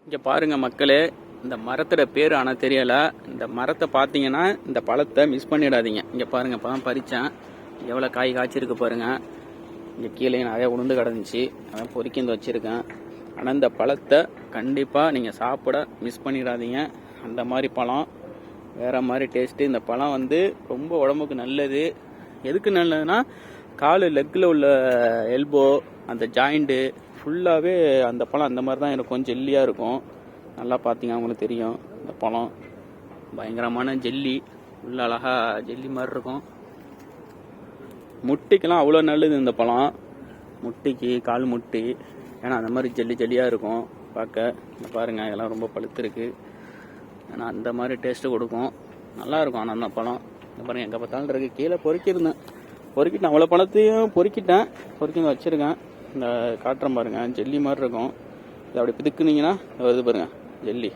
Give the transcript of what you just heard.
இங்கே பாருங்கள் மக்களே, இந்த மரத்தோட பேர் ஆனால் தெரியலை. இந்த மரத்தை பார்த்தீங்கன்னா இந்த பழத்தை மிஸ் பண்ணிடாதீங்க. இங்கே பாருங்கள், இப்போ தான் பறித்தேன். எவ்வளோ காய் காய்ச்சிருக்கு பாருங்கள். இங்கே கீழே நிறைய உளுந்து கிடந்துச்சு, அதான் பொறுக்கி வந்து வச்சுருக்கேன். ஆனால் இந்த பழத்தை கண்டிப்பாக நீங்கள் சாப்பிட மிஸ் பண்ணிடாதீங்க. அந்த மாதிரி பழம் வேறு மாதிரி டேஸ்ட்டு. இந்த பழம் வந்து ரொம்ப உடம்புக்கு நல்லது. எதுக்கு நல்லதுன்னா, கால் லெக்கில் உள்ள எல்போ, அந்த ஜாயிண்ட்டு ஃபுல்லாகவே அந்த பழம் அந்த மாதிரி தான் இருக்கும், ஜெல்லியாக இருக்கும். நல்லா பார்த்தீங்க அவங்களுக்கு தெரியும். இந்த பழம் பயங்கரமான ஜெல்லி, உள்ள அழகாக ஜெல்லி மாதிரி இருக்கும். முட்டிக்கெல்லாம் அவ்வளோ நல்லது இந்த பழம், முட்டிக்கு, கால் முட்டி. ஏன்னா அந்த மாதிரி ஜெல்லி ஜெல்லியாக இருக்கும் பார்க்க. இந்த பாருங்கள், இதெல்லாம் ரொம்ப பழுத்துருக்கு. ஏன்னா அந்த மாதிரி டேஸ்ட்டு கொடுக்கும், நல்லாயிருக்கும். ஆனால் அந்த பழம் இந்த பாருங்கள், எங்கே பார்த்தாலும் இருக்குது. கீழே பொறுக்கியிருந்தேன், பொறுக்கிட்டேன். அவ்வளோ பழத்தையும் பொறுக்கிட்டேன், பொறுக்கி வச்சுருக்கேன். இந்த காட்டுறேன் பாருங்கள், ஜெல்லி மாதிரி இருக்கும். இதை அப்படி பிதுக்குனீங்கன்னா வருது பாருங்கள் ஜெல்லி.